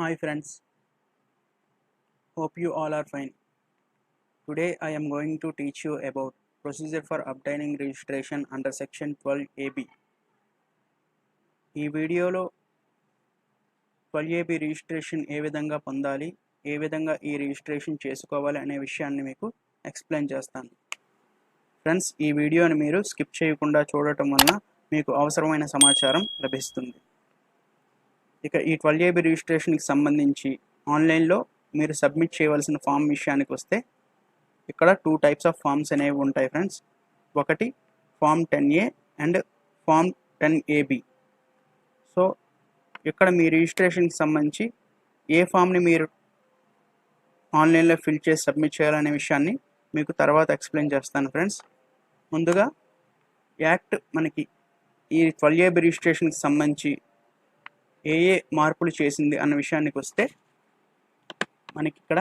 Hi friends, hope you all are fine. Today I am going to teach you about procedure for obtaining registration under section 12AB. ఈ వీడియోలో 12AB registration ఏ విధంగా పొందాలి, ఏ విధంగా ఈ registration చేసుకోవాలి అనే విషయాన్ని మీకు ఎక్స్ప్లెయిన్ చేస్తాను. ఫ్రెండ్స్, ఈ వీడియోని మీరు స్కిప్ చేయకుండా చూడటం వలన మీకు అవసరమైన సమాచారం లభిస్తుంది. ఇక ఈ 12AB రిజిస్ట్రేషన్కి సంబంధించి ఆన్లైన్లో మీరు సబ్మిట్ చేయవలసిన ఫామ్ విషయానికి వస్తే ఇక్కడ 2 టైప్స్ ఆఫ్ ఫామ్స్ అనేవి ఉంటాయి ఫ్రెండ్స్. ఒకటి form 10A and form 10AB. So ఇక్కడ మీ రిజిస్ట్రేషన్కి సంబంధించి ఏ ఫామ్ని మీరు ఆన్లైన్లో ఫిల్ చేసి సబ్మిట్ చేయాలనే విషయాన్ని మీకు తర్వాత ఎక్స్ప్లెయిన్ చేస్తాను ఫ్రెండ్స్. ముందుగా యాక్ట్ మనకి ఈ 12AB రిజిస్ట్రేషన్కి సంబంధించి ఏ మార్పులు చేసింది అన్న విషయానికి వస్తే మనకి ఇక్కడ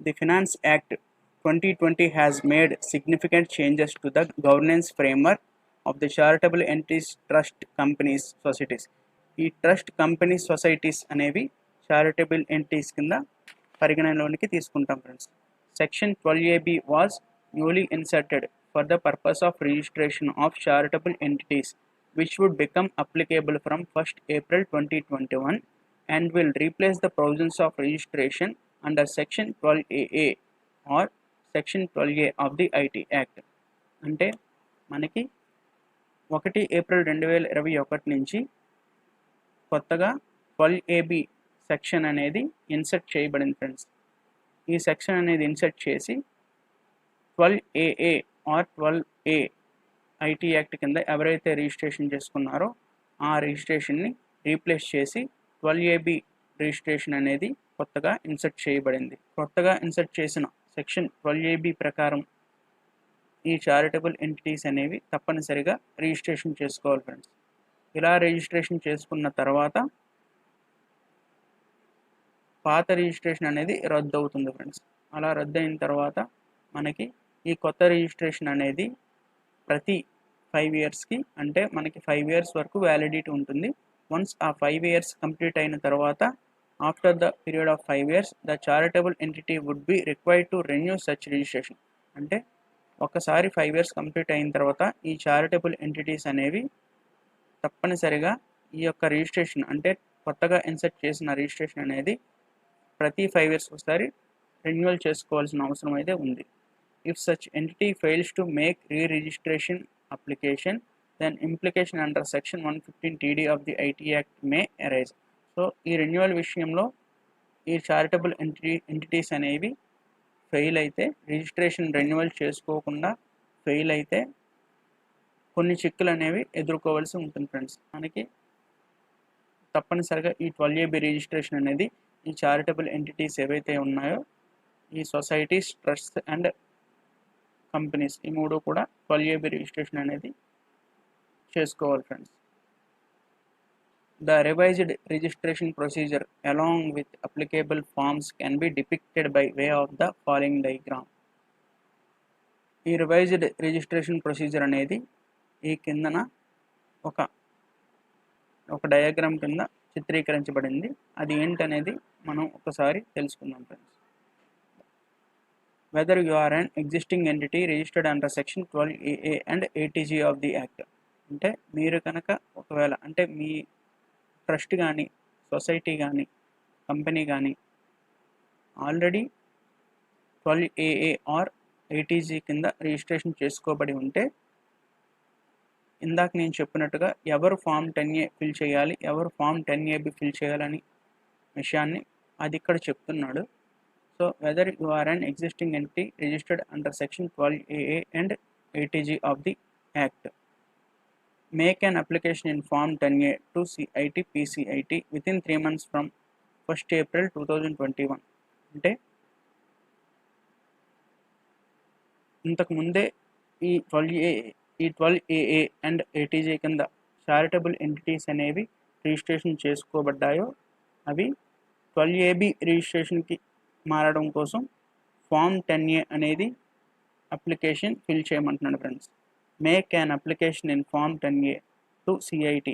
the finance act 2020 has made significant changes to the governance framework of the charitable entities, trust companies, societies. ఈ ట్రస్ట్ కంపెనీస్ సొసైటీస్ అనేవి చారిటబుల్ ఎంటిటీస్ కింద పరిగణనలోనికి తీసుకుంటాం friends. Section 12AB was newly inserted for the purpose of registration of charitable entities, which would become applicable from 1st April 2021 and will replace the provisions of registration under section 12AA or section 12A of the IT act. అంటే మనకి 1 April 2021 నుంచి కొత్తగా 12AB section అనేది insert చేయబడింది friends. ఈ section అనేది insert చేసి 12AA are 12A IT act కింద ఎవరైతే రిజిస్ట్రేషన్ చేసుకున్నారో ఆ రిజిస్ట్రేషన్ని రీప్లేస్ చేసి 12AB రిజిస్ట్రేషన్ అనేది కొత్తగా ఇన్సర్ట్ చేయబడింది. కొత్తగా ఇన్సర్ట్ చేసిన సెక్షన్ 12AB ప్రకారం ఈ చారిటబుల్ ఎంటిటీస్ అనేవి తప్పనిసరిగా రిజిస్ట్రేషన్ చేసుకోవాలి ఫ్రెండ్స్. ఇలా రిజిస్ట్రేషన్ చేసుకున్న తర్వాత పాత రిజిస్ట్రేషన్ అనేది రద్దు అవుతుంది ఫ్రెండ్స్. అలా రద్దు అయిన తర్వాత మనకి ఈ కొత్త రిజిస్ట్రేషన్ అనేది ప్రతి 5 ఇయర్స్కి అంటే మనకి 5 ఇయర్స్ వరకు వ్యాలిడిటీ ఉంటుంది. వన్స్ ఆ 5 ఇయర్స్ కంప్లీట్ అయిన తర్వాత after the period of 5 years the charitable entity would be required to renew such registration. అంటే ఒకసారి 5 ఇయర్స్ కంప్లీట్ అయిన తర్వాత ఈ చారిటబుల్ ఎంటిటీస్ అనేవి తప్పనిసరిగా ఈ యొక్క రిజిస్ట్రేషన్ అంటే కొత్తగా ఇన్సర్ట్ చేసిన రిజిస్ట్రేషన్ అనేది ప్రతి 5 ఇయర్స్ ఒకసారి రెన్యువల్ చేసుకోవాల్సిన అవసరం అయితే ఉంది. If such entity fails to make re-registration application then implication under section 115 TD of the IT act may arise. So ఈ రెన్యువల్ విషయంలో ఈ చారిటబుల్ ఎంటిటీస్ అనేవి ఫెయిల్ అయితే రిజిస్ట్రేషన్ రెన్యువల్ చేసుకోకుండా ఫెయిల్ అయితే కొన్ని చిక్కులు అనేవి ఎదుర్కోవాల్సి ఉంటుంది ఫ్రెండ్స్. మనకి తప్పనిసరిగా ఈ 12AB రిజిస్ట్రేషన్ అనేది ఈ చారిటబుల్ ఎంటిటీస్ ఏవైతే ఉన్నాయో ఈ సొసైటీస్, ట్రస్ట్ అండ్ కంపెనీస్ ఈ మూడు కూడా 12AB రిజిస్ట్రేషన్ అనేది చేసుకోవాలి friends. The revised registration procedure along with applicable forms can be depicted by way of the following diagram. ఈ రివైజ్డ్ రిజిస్ట్రేషన్ ప్రొసీజర్ అనేది ఈ కిందన ఒక డయాగ్రామ్ కింద చిత్రీకరించబడింది. అది ఏంటనేది మనం ఒకసారి తెలుసుకుందాం friends. Whether you are an existing entity registered under section 12AA and 80G of the act. అంటే మీరు కనుక ఒకవేళ అంటే మీ ట్రస్ట్ కానీ, సొసైటీ కానీ, కంపెనీ కానీ ఆల్రెడీ 12AA ఆర్ 80G కింద రిజిస్ట్రేషన్ చేసుకోబడి ఉంటే ఇందాక నేను చెప్పినట్టుగా ఎవరు ఫామ్ 10A ఫిల్ చేయాలి, ఎవరు ఫామ్ 10AB ఫిల్ చేయాలని విషయాన్ని అది ఇక్కడ చెప్తున్నాడు. So whether you are an existing entity registered under section 12AA and 80G of the act, make an application in Form 10A to CIT PCIT within 3 months from 1st April 2021. అంటే ఇంతకు ముందే ఈ 12AA and 80G కింద charitable entities అనేవి registration చేసుకోబడ్డాయో అవి 12AB రిజిస్ట్రేషన్కి మారడం కోసం ఫామ్ 10A అనేది అప్లికేషన్ ఫిల్ చేయమంటున్నాడు friends. Make an application in Form 10A to CIT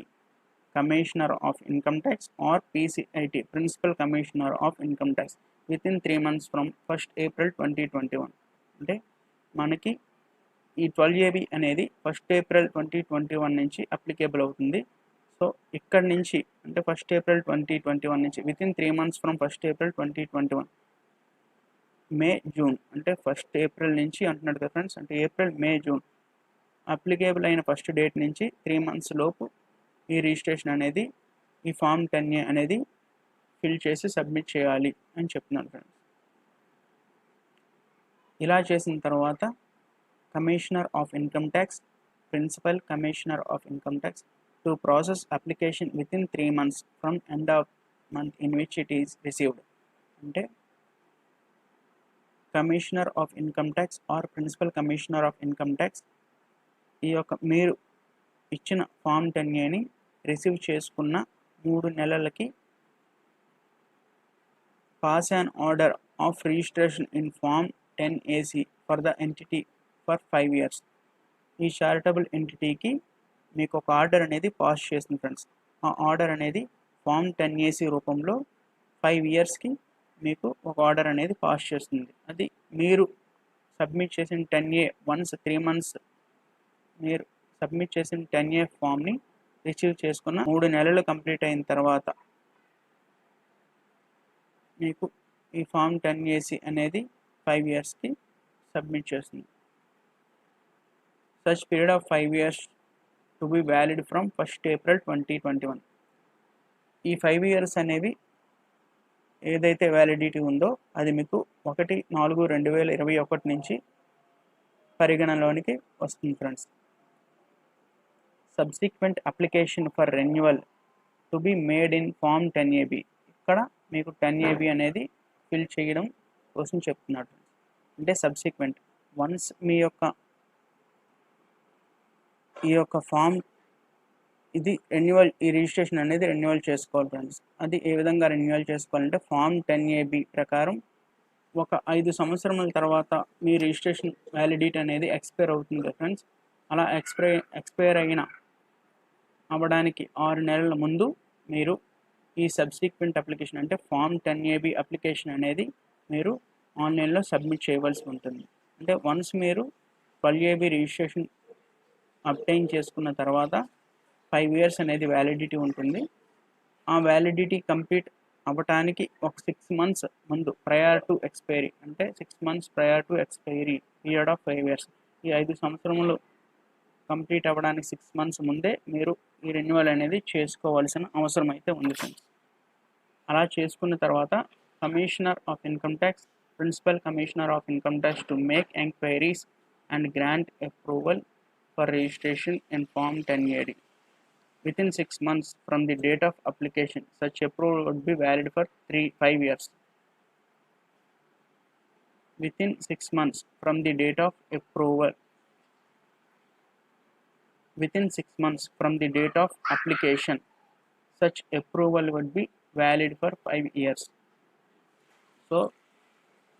commissioner of income tax or PCIT principal commissioner of income tax within 3 months from 1st April 2021. అంటే మనకి ఈ 12AB అనేది 1st April 2021 నుంచి applicable అవుతుంది. So ఇక్కడ నుంచి అంటే 1st April 2021 నుంచి with in 3 months from 1st April 2021 May June అంటే 1st April నుంచి అంటున్నాడు కదా ఫ్రెండ్స్, అంటే ఏప్రిల్ మే జూన్ అప్లికేబుల్ అయిన ఫస్ట్ డేట్ నుంచి 3 months లోపు ఈ రిజిస్ట్రేషన్ అనేది ఈ ఫామ్ 10A అనేది ఫిల్ చేసి సబ్మిట్ చేయాలి అని చెప్తున్నాను ఫ్రెండ్స్. ఇలా చేసిన తర్వాత commissioner of income tax, principal commissioner of income tax to process application within 3 months from end of month in which it is received. అంటే commissioner of income tax or principal commissioner of income tax ఈ యొక్క మీరు ఇచ్చిన form 10Aని receive చేసుకున్న 3 నెలలకి pass an order of registration in Form 10AC for the entity for 5 years. ఈ charitable ఎంటిటీకి మీకు ఒక ఆర్డర్ అనేది పాస్ చేస్తుంది ఫ్రెండ్స్. ఆ ఆర్డర్ అనేది ఫామ్ 10AC రూపంలో 5 yearsకి మీకు ఒక ఆర్డర్ అనేది పాస్ చేస్తుంది. అది మీరు సబ్మిట్ చేసిన 10A వన్స్ 3 months మీరు సబ్మిట్ చేసిన 10A ఫామ్ని రిసీవ్ చేసుకున్న 3 నెలలు కంప్లీట్ అయిన తర్వాత మీకు ఈ ఫామ్ 10AC అనేది 5 yearsకి సబ్మిట్ చేస్తుంది. Such period of 5 years to be valid from 1st April 2021. ఈ 5 years అనేవి ఏదైతే వ్యాలిడిటీ ఉందో అది మీకు 1/4/2021 నుంచి పరిగణలోనికి వస్తుంది friends. Subsequent application for renewal to be made in form 10AB. ఇక్కడ మీకు 10AB అనేది ఫిల్ చేయడం కోసం చెప్తున్నాడు. అంటే సబ్సిక్వెంట్ వన్స్ మీ యొక్క ఈ యొక్క ఫామ్ ఇది రెన్యువల్ ఈ రిజిస్ట్రేషన్ అనేది రెన్యువల్ చేసుకోవాలి ఫ్రెండ్స్. అది ఏ విధంగా రెన్యువల్ చేసుకోవాలంటే ఫామ్ 10AB ప్రకారం ఒక 5 సంవత్సరముల తర్వాత మీ రిజిస్ట్రేషన్ వ్యాలిడిటీ అనేది ఎక్స్పైర్ అవుతుంది ఫ్రెండ్స్. అలా ఎక్స్పైర్ అవ్వడానికి 6 నెలల ముందు మీరు ఈ సబ్సిక్వెంట్ అప్లికేషన్ అంటే ఫామ్ 10AB అప్లికేషన్ అనేది మీరు ఆన్లైన్లో సబ్మిట్ చేయవలసి ఉంటుంది. అంటే వన్స్ మీరు 12AB రిజిస్ట్రేషన్ అబ్టైన్ చేసుకున్న తర్వాత 5 years అనేది వ్యాలిడిటీ ఉంటుంది. ఆ వ్యాలిడిటీ కంప్లీట్ అవ్వటానికి ఒక 6 months ముందు ప్రయర్ టు ఎక్స్పైరీ అంటే 6 months prior to expiry period of 5 years ఈ 5 సంవత్సరములు కంప్లీట్ అవ్వడానికి 6 months ముందే మీరు ఈ రెన్యువల్ అనేది చేసుకోవాల్సిన అవసరం అయితే ఉంది ఫ్రెండ్స్. అలా చేసుకున్న తర్వాత commissioner of income tax, principal commissioner of income tax to make enquiries and grant approval for registration in form 10AD within 6 months from the date of application. Such approval would be valid for 5 years. Within 6 months from the date of approval. Within 6 months from the date of application, such approval would be valid for 5 years. So,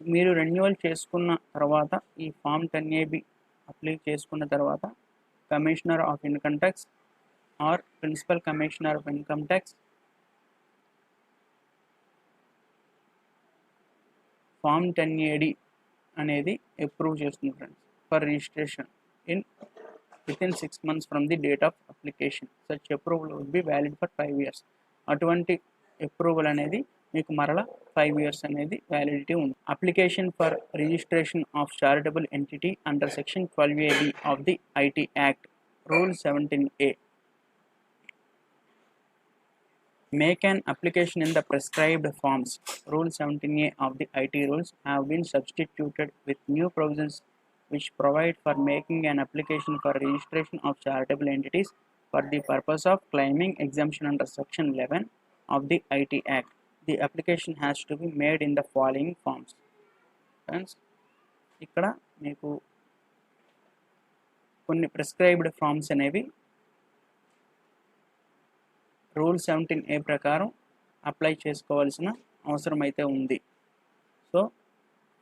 మీరు renewal చేసుకున్న తర్వాత ఈ form 10AB apply చేసుకున్న తర్వాత commissioner of income tax or principal commissioner of income tax form 10AD అనేది approve చేస్తుంది friends for registration in within 6 months from the date of application. Such approval would be valid for 5 years. అటువంటి approval అనేది మీకు మరలా 5 years అనేది validity ఉంది. Application for registration of charitable entity under section 12AB of the IT act rule 17A. Make an application in the prescribed forms. Rule 17A of the IT rules have been substituted with new provisions which provide for making an application for registration of charitable entities for the purpose of claiming exemption under section 11 of the IT Act. The application has to be made in the following forms. Friends, ఇక్కడ మీకు కొన్ని prescribed forms అనేవి rule 17A ప్రకారం apply చేసుకోవాల్సిన అవసరం అయితే ఉంది. So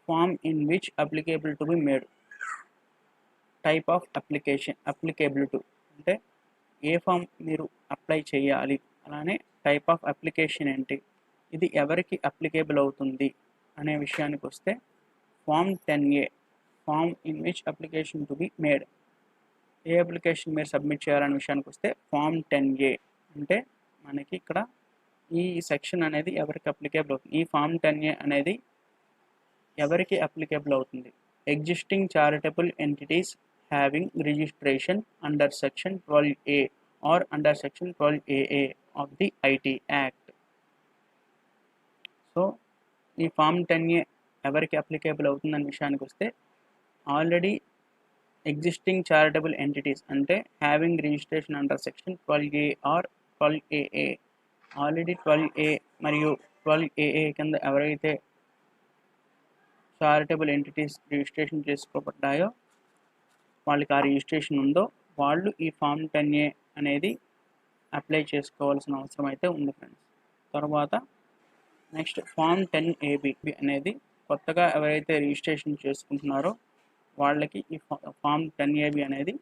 form in which applicable to be made, type of application applicable to అంటే ఏ ఫామ్ మీరు అప్లై చేయాలి, అలానే టైప్ ఆఫ్ అప్లికేషన్ ఏంటి, ఇది ఎవరికి అప్లికేబుల్ అవుతుంది అనే విషయానికి వస్తే form 10A, form in which application to be made. ఏ అప్లికేషన్ మీరు సబ్మిట్ చేయాలనే విషయానికి వస్తే ఫామ్ 10A అంటే మనకి ఇక్కడ ఈ సెక్షన్ అనేది ఎవరికి అప్లికేబుల్ అవుతుంది. ఈ ఫామ్ 10A అనేది ఎవరికి అప్లికేబుల్ అవుతుంది? Existing charitable entities having registration under section 12A or under section 12AA of the IT act. So ఈ ఫామ్ 10A ఎవరికి అప్లికేబుల్ అవుతుందనే విషయానికి వస్తే ఆల్రెడీ ఎగ్జిస్టింగ్ చారిటబుల్ ఎంటిటీస్ అంటే having registration under section 12A or 12AA, already 12A మరియు 12AA కింద ఎవరైతే charitable entities registration చేసుకోబడ్డాయో, వాళ్ళకి ఆ రిజిస్ట్రేషన్ ఉందో వాళ్ళు ఈ ఫామ్ 10A అనేది అప్లై చేసుకోవాల్సిన అవసరం అయితే ఉంది ఫ్రెండ్స్. తర్వాత నెక్స్ట్ ఫామ్ 10AB అనేది కొత్తగా ఎవరైతే రిజిస్ట్రేషన్ చేసుకుంటున్నారో వాళ్ళకి ఈ ఫామ్ 10AB అనేది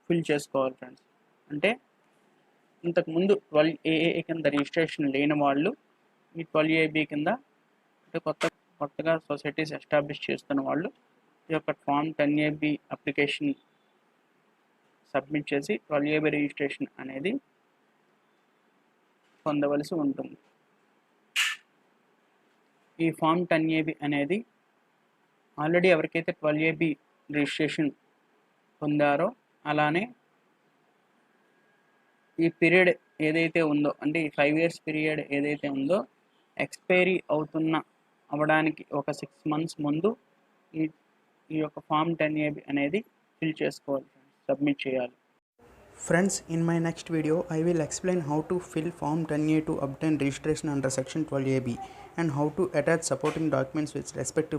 ఫిల్ చేసుకోవాలి ఫ్రెండ్స్. అంటే ఇంతకుముందు 12AA కింద రిజిస్ట్రేషన్ లేని వాళ్ళు ఈ 12AB కింద, అంటే కొత్తగా సొసైటీస్ ఎస్టాబ్లిష్ చేస్తున్న వాళ్ళు ఈ యొక్క ఫామ్ 10AB అప్లికేషన్ సబ్మిట్ చేసి 12AB రిజిస్ట్రేషన్ అనేది పొందవలసి ఉంటుంది. ఈ ఫామ్ 10AB అనేది ఆల్రెడీ ఎవరికైతే 12AB రిజిస్ట్రేషన్ పొందారో, అలానే ఈ పీరియడ్ ఏదైతే ఉందో, అంటే ఈ 5 years పీరియడ్ ఏదైతే ఉందో ఎక్స్పైరీ అవ్వడానికి ఒక 6 months ముందు ఈ యొక్క ఫామ్ 10AB అనేది ఫిల్ చేసుకోవాలి, సబ్మిట్ చేయాలి. Friends, in my next video, I will explain how to fill Form 10A to obtain registration under Section 12AB and how to attach supporting documents with respect to